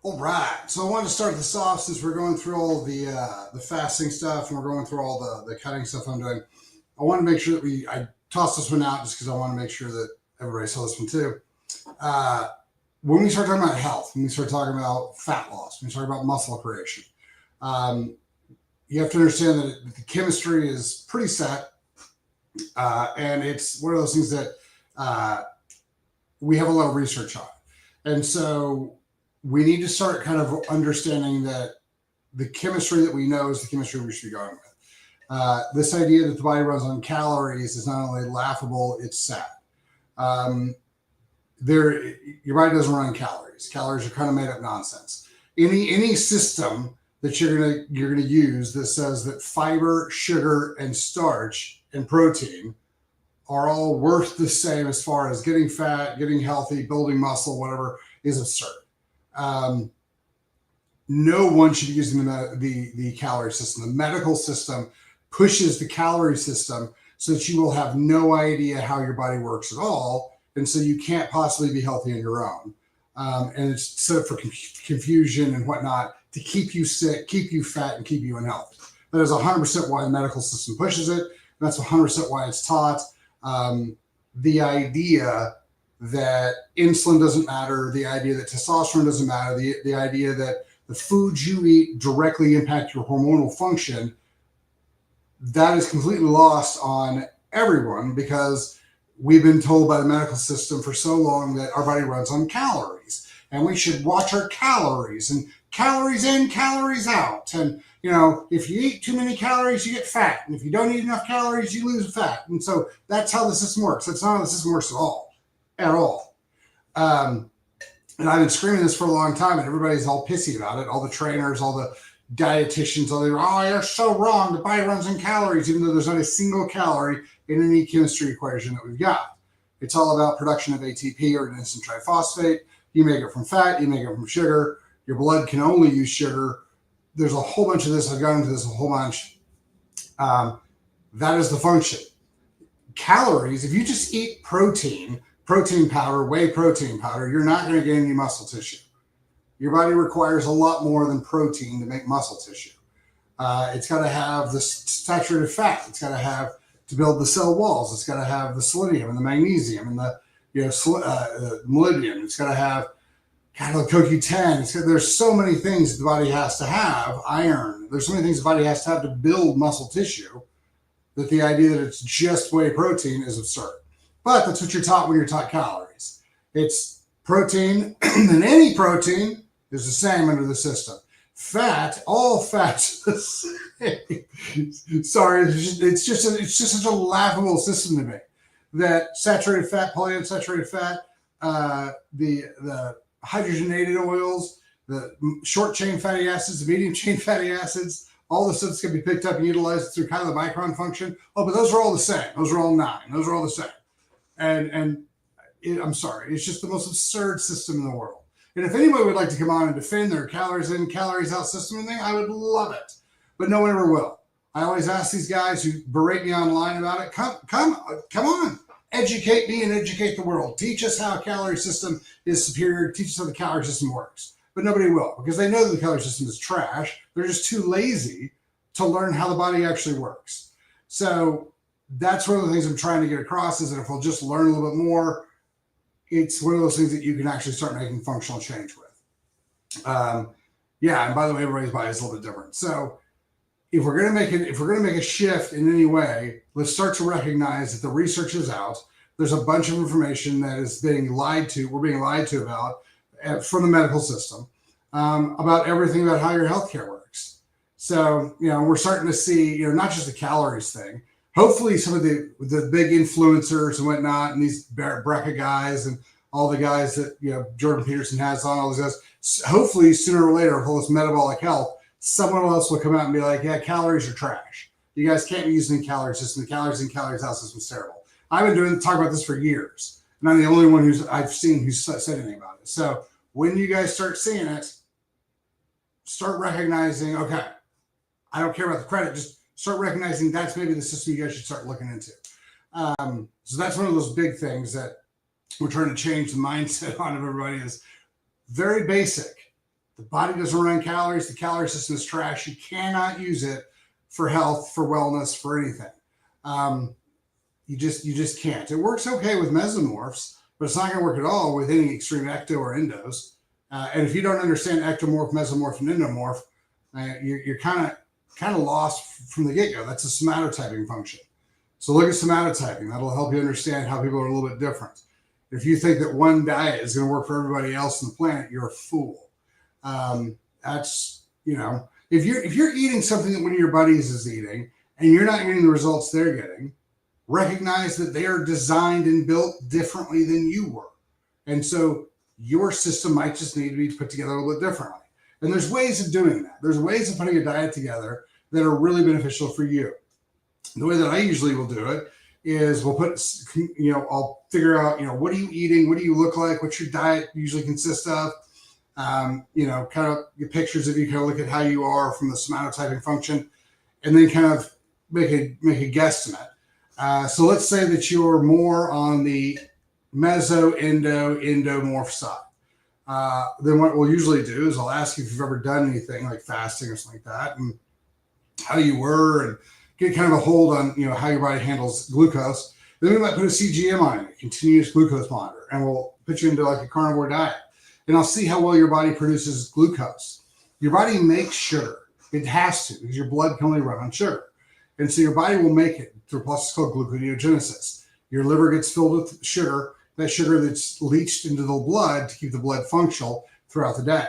All right, so I wanted to start this off since we're going through all the fasting stuff and we're going through all the cutting stuff I'm doing. I want to make sure that I toss this one out just because I want to make sure that everybody saw this one too. Uh, when we start talking about health, when we start talking about fat loss, when we start about muscle creation, um, you have to understand that the chemistry is pretty set, and it's one of those things that uh, we have a lot of research on, and so we need to start kind of understanding that the chemistry that we know is the chemistry we should be going with. This idea that the body runs on calories is not only laughable, it's sad. Um, your body doesn't run on calories. Calories are kind of made up nonsense. Any system that you're gonna use that says that fiber, sugar, and starch and protein are all worth the same as far as getting fat, getting healthy, building muscle, whatever, is absurd. Um, no one should be using the calorie system. The medical system pushes the calorie system so that you will have no idea how your body works at all, and so you can't possibly be healthy on your own. And it's set up for confusion and whatnot to keep you sick, keep you fat, and keep you unhealthy. That is 100% why the medical system pushes it. That's 100% why it's taught. The idea that insulin doesn't matter, the idea that testosterone doesn't matter, the idea that the foods you eat directly impact your hormonal function, that is completely lost on everyone because we've been told by the medical system for so long that our body runs on calories and we should watch our calories and calories in, calories out. And, if you eat too many calories, you get fat. And if you don't eat enough calories, you lose fat. And so that's how the system works. That's not how the system works at all. And I've been screaming this for a long time, and everybody's all pissy about it. All the trainers, all the dietitians, you're so wrong. The body runs on calories, even though there's not a single calorie in any chemistry equation that we've got. It's all about production of ATP or adenosine triphosphate. You make it from fat, you make it from sugar. Your blood can only use sugar. There's a whole bunch of this. I've gone into this a whole bunch. That is the function. Calories, if you just eat protein powder, whey protein powder, you're not going to gain any muscle tissue. Your body requires a lot more than protein to make muscle tissue. It's got to have the saturated fat. It's got to have to build the cell walls. It's got to have the selenium and the magnesium and the molybdenum. It's got to have CoQ10. There's so many things the body has to have. Iron. There's so many things the body has to have to build muscle tissue that the idea that it's just whey protein is absurd. But that's what you're taught when you're taught calories. It's protein, and any protein is the same under the system. Fat, all fats the same. Sorry, it's just such a laughable system to me. That saturated fat, polyunsaturated fat, the hydrogenated oils, the short chain fatty acids, the medium chain fatty acids, all the stuff that's going to be picked up and utilized through kind of the micron function. Oh, but those are all the same. Those are all 9. Those are all the same. I'm sorry, it's just the most absurd system in the world. And if anybody would like to come on and defend their calories in, calories out system and thing, I would love it. But no one ever will. I always ask these guys who berate me online about it, come on, educate me and educate the world. Teach us how a calorie system is superior. Teach us how the calorie system works. But nobody will because they know that the calorie system is trash. They're just too lazy to learn how the body actually works. So that's one of the things I'm trying to get across is that if we'll just learn a little bit more, it's one of those things that you can actually start making functional change with. And by the way, everybody's body is a little bit different. So if we're going to make a shift in any way, let's start to recognize that the research is out. There's a bunch of information that is being lied to. We're being lied to about from the medical system about everything about how your healthcare works. So we're starting to see not just the calories thing. Hopefully some of the big influencers and whatnot, and these Brecca guys and all the guys that, Jordan Peterson has on, all those guys, hopefully sooner or later, with all this metabolic health, someone else will come out and be like, yeah, calories are trash. You guys can't be using the calorie system. The calories in, calories out system is terrible. I've been talking about this for years, and I'm the only one I've seen who's said anything about it. So when you guys start seeing it, start recognizing, okay, I don't care about the credit, just start recognizing that's maybe the system you guys should start looking into. So that's one of those big things that we're trying to change the mindset on of everybody is very basic. The body doesn't run on calories. The calorie system is trash. You cannot use it for health, for wellness, for anything. You just can't. It works okay with mesomorphs, but it's not going to work at all with any extreme ecto or endos. And if you don't understand ectomorph, mesomorph, and endomorph, you're kind of lost from the get-go. That's a somatotyping function. So look at somatotyping. That'll help you understand how people are a little bit different. If you think that one diet is going to work for everybody else on the planet, you're a fool. That's, if you're eating something that one of your buddies is eating and you're not getting the results they're getting, recognize that they are designed and built differently than you were. And so your system might just need to be put together a little bit differently. And there's ways of doing that. There's ways of putting a diet together that are really beneficial for you. The way that I usually will do it is we'll put, I'll figure out, what are you eating? What do you look like? What's your diet usually consist of? Kind of get pictures of you, kind of look at how you are from the somatotyping function, and then kind of make a guesstimate. So let's say that you're more on the endomorph side. Then what we'll usually do is I'll ask you if you've ever done anything like fasting or something like that, and how you were, and get kind of a hold on, how your body handles glucose. Then we might put a CGM on you, continuous glucose monitor, and we'll put you into like a carnivore diet. And I'll see how well your body produces glucose. Your body makes sugar. It has to, because your blood can only run on sugar. And so your body will make it through a process called gluconeogenesis. Your liver gets filled with sugar, that sugar that's leached into the blood to keep the blood functional throughout the day.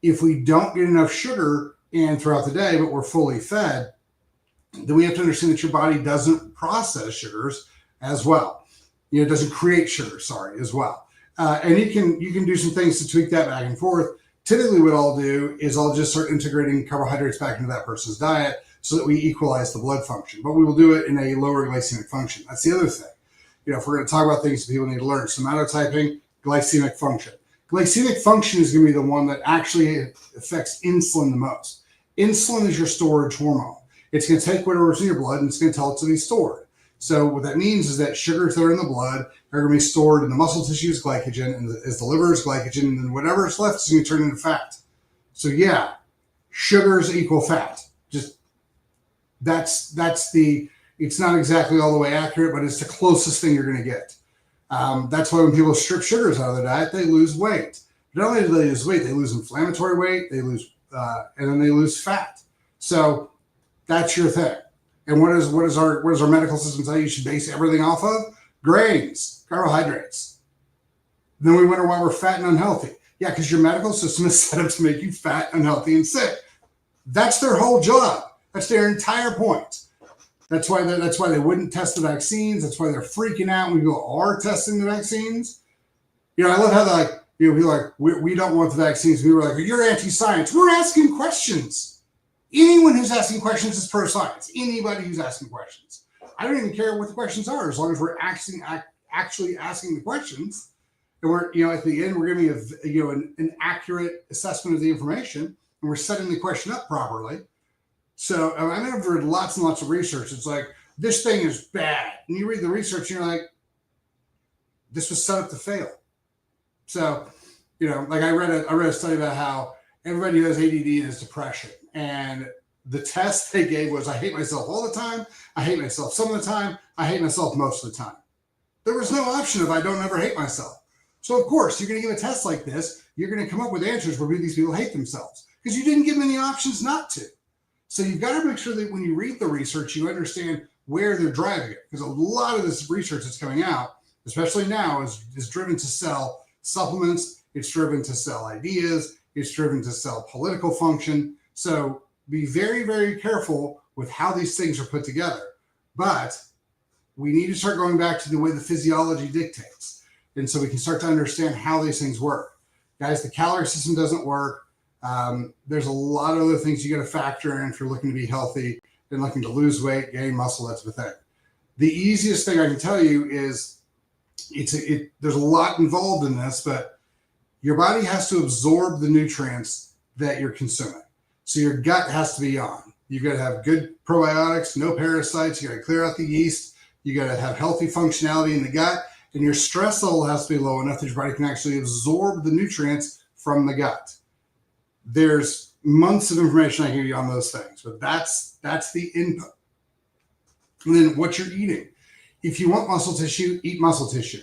If we don't get enough sugar in throughout the day, but we're fully fed, then we have to understand that your body doesn't process sugars as well. It doesn't create sugar, as well. And you can do some things to tweak that back and forth. Typically what I'll do is I'll just start integrating carbohydrates back into that person's diet so that we equalize the blood function. But we will do it in a lower glycemic function. That's the other thing. If we're going to talk about things that people need to learn, somatotyping, glycemic function. Glycemic function is going to be the one that actually affects insulin the most. Insulin is your storage hormone. It's going to take whatever's in your blood and it's going to tell it to be stored. So what that means is that sugars that are in the blood are going to be stored in the muscle tissue as glycogen, and as the liver is glycogen, and then whatever is left is going to turn into fat. So yeah, sugars equal fat. Just it's not exactly all the way accurate, but it's the closest thing you're going to get. That's why when people strip sugars out of their diet, they lose weight. Not only do they lose weight, they lose inflammatory weight, and then they lose fat. So that's your thing. And what does our medical system tell you should base everything off of? Grains, carbohydrates. Then we wonder why we're fat and unhealthy. Yeah, because your medical system is set up to make you fat, unhealthy, and sick. That's their whole job. That's their entire point. That's why they wouldn't test the vaccines. That's why they're freaking out when people are testing the vaccines. I love how people are like, we don't want the vaccines. We were like, you're anti-science. We're asking questions. Anyone who's asking questions is pro-science. Anybody who's asking questions. I don't even care what the questions are, as long as we're actually asking the questions. And we're, at the end, we're giving an accurate assessment of the information, and we're setting the question up properly. So I've read lots and lots of research. It's like, this thing is bad. And you read the research and you're like, this was set up to fail. So, like I read a study about how everybody who has ADD has depression. And the test they gave was, I hate myself all the time. I hate myself some of the time. I hate myself most of the time. There was no option of I don't ever hate myself. So of course, you're going to give a test like this. You're going to come up with answers where these people hate themselves because you didn't give them any options not to. So you've got to make sure that when you read the research, you understand where they're driving it. Because a lot of this research that's coming out, especially now, is driven to sell supplements. It's driven to sell ideas. It's driven to sell political function. So be very, very careful with how these things are put together. But we need to start going back to the way the physiology dictates. And so we can start to understand how these things work. Guys, the calorie system doesn't work. There's a lot of other things you got to factor in if you're looking to be healthy and looking to lose weight, gain muscle, that's the thing. The easiest thing I can tell you is there's a lot involved in this, but your body has to absorb the nutrients that you're consuming. So your gut has to be on. You've got to have good probiotics, no parasites. You got to clear out the yeast. You got to have healthy functionality in the gut, and your stress level has to be low enough that your body can actually absorb the nutrients from the gut. There's months of information I can give you on those things, but that's the input. And then what you're eating. If you want muscle tissue, eat muscle tissue.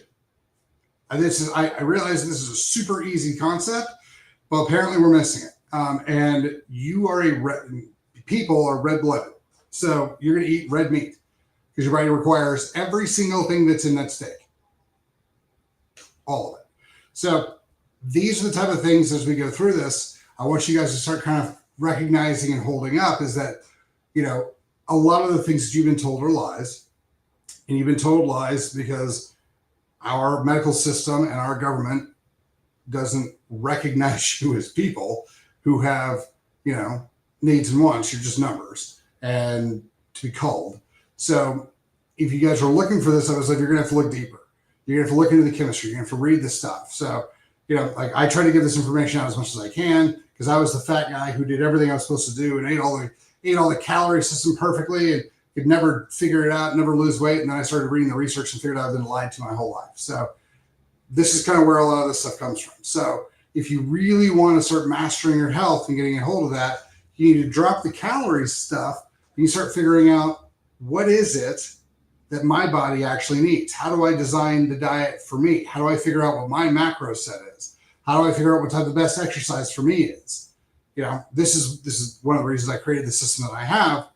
And I realize this is a super easy concept, but apparently we're missing it. And you are people are red-blooded. So you're going to eat red meat because your body requires every single thing that's in that steak. All of it. So these are the type of things as we go through this, I want you guys to start kind of recognizing and holding up is that, a lot of the things that you've been told are lies. And you've been told lies because our medical system and our government doesn't recognize you as people who have, needs and wants. You're just numbers and to be called. So if you guys are looking for this, I was like, you're going to have to look deeper. You're going to have to look into the chemistry. You're going to have to read this stuff. So, like I try to give this information out as much as I can because I was the fat guy who did everything I was supposed to do and ate all the calorie system perfectly and could never figure it out, never lose weight. And then I started reading the research and figured out I've been lied to my whole life. So this is kind of where a lot of this stuff comes from. So if you really want to start mastering your health and getting a hold of that, you need to drop the calories stuff and you start figuring out what is it that my body actually needs. How do I design the diet for me? How do I figure out what my macro set is? How do I figure out what type of best exercise for me is? This is one of the reasons I created the system that I have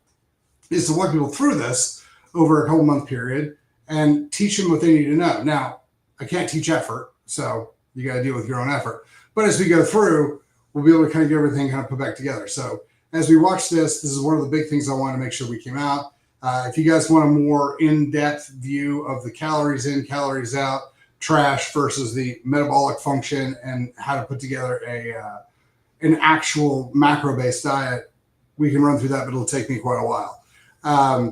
is to walk people through this over a couple month period and teach them what they need to know. Now, I can't teach effort, so you got to deal with your own effort. But as we go through, we'll be able to kind of get everything kind of put back together. So as we watch this is one of the big things I want to make sure we came out. If you guys want a more in-depth view of the calories in, calories out, trash versus the metabolic function and how to put together an actual macro-based diet, we can run through that, but it'll take me quite a while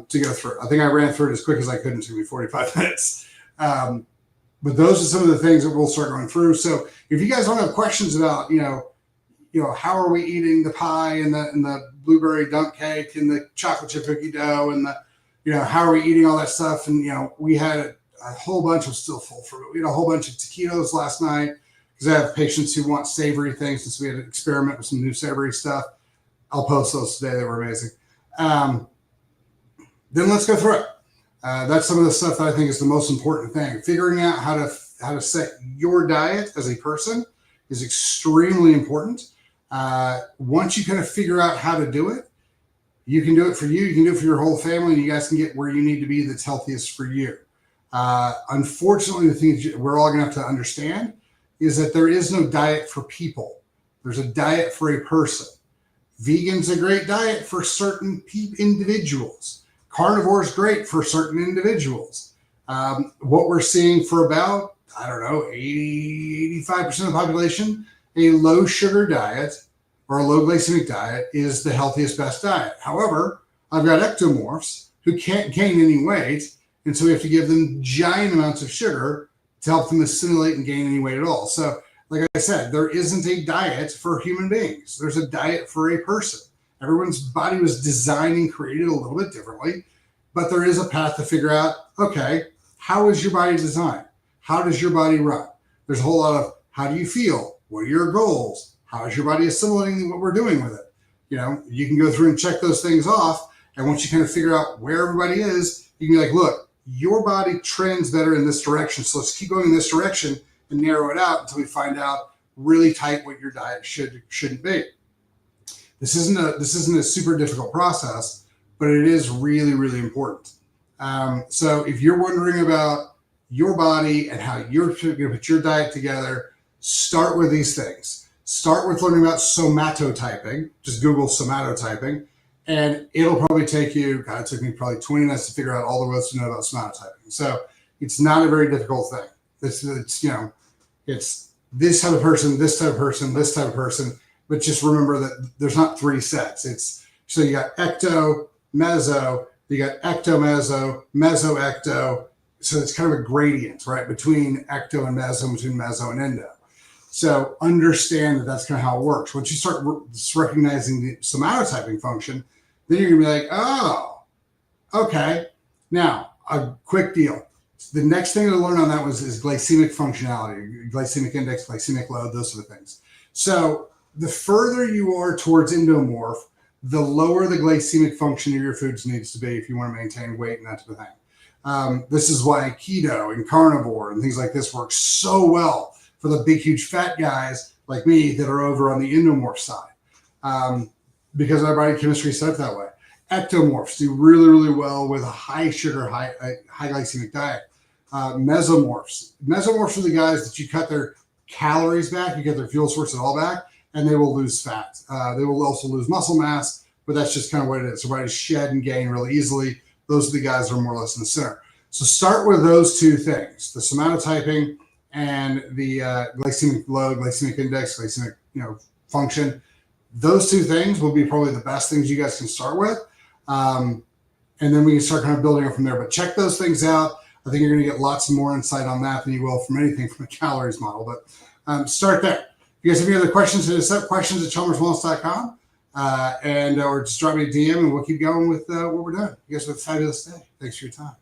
to go through. I think I ran through it as quick as I could. It took me 45 minutes. But those are some of the things that we'll start going through. So if you guys don't have questions about, how are we eating the pie and the blueberry dump cake and the chocolate chip cookie dough and how are we eating all that stuff? And, we had a whole bunch of still full fruit. We had a whole bunch of taquitos last night because I have patients who want savory things since we had to experiment with some new savory stuff. I'll post those today. They were amazing. Then let's go through it. That's some of the stuff that I think is the most important thing. Figuring out how to set your diet as a person is extremely important. Once you kind of figure out how to do it, you can do it for you. You can do it for your whole family, and you guys can get where you need to be that's healthiest for you. Unfortunately, the thing we're all going to have to understand is that there is no diet for people. There's a diet for a person. Vegan's a great diet for certain individuals. Carnivore is great for certain individuals. What we're seeing for about, 85% of the population, a low sugar diet or a low glycemic diet is the healthiest, best diet. However, I've got ectomorphs who can't gain any weight, and so we have to give them giant amounts of sugar to help them assimilate and gain any weight at all. So, like I said, there isn't a diet for human beings. There's a diet for a person. Everyone's body was designed and created a little bit differently, but there is a path to figure out, okay, how is your body designed? How does your body run? There's a whole lot of how do you feel? What are your goals? How is your body assimilating what we're doing with it? You can go through and check those things off. And once you kind of figure out where everybody is, you can be like, look, your body trends better in this direction. So let's keep going in this direction and narrow it out until we find out really tight what your diet shouldn't be. This isn't a super difficult process, but it is really, really important. So if you're wondering about your body and how you're going to put your diet together, start with these things. Start with learning about somatotyping. Just Google somatotyping, and it'll probably take you, it took me probably 20 minutes to figure out all there was to know about somatotyping. So it's not a very difficult thing. It's this type of person, this type of person, this type of person. But just remember that there's not three sets. So you got ecto, meso, you got ecto-meso, meso-ecto. So it's kind of a gradient, right, between ecto and meso, between meso and endo. So understand that that's kind of how it works. Once you start recognizing the somatotyping function, then you're going to be like, oh, okay. Now, a quick deal. The next thing to learn on that is glycemic functionality, glycemic index, glycemic load, those sort of things. So the further you are towards endomorph, the lower the glycemic function of your foods needs to be if you want to maintain weight and that type of thing. This is why keto and carnivore and things like this work so well for the big, huge fat guys like me that are over on the endomorph side, because our body chemistry is set up that way. Ectomorphs do really, really well with a high sugar, high glycemic diet. Mesomorphs are the guys that you cut their calories back, you get their fuel source and all back, and they will lose fat. They will also lose muscle mass, but that's just kind of what it is. So bodies shed and gain really easily. Those are the guys that are more or less in the center. So start with those two things: the somatotyping and the glycemic load, glycemic index, glycemic function. Those two things will be probably the best things you guys can start with. And then we can start kind of building up from there. But check those things out. I think you're going to get lots more insight on that than you will from anything from a calories model. But start there. If you guys have any other questions, hit us up, questions@chalmerswellness.com, or just drop me a DM and we'll keep going with what we're doing. You guys have a fabulous day. Thanks for your time.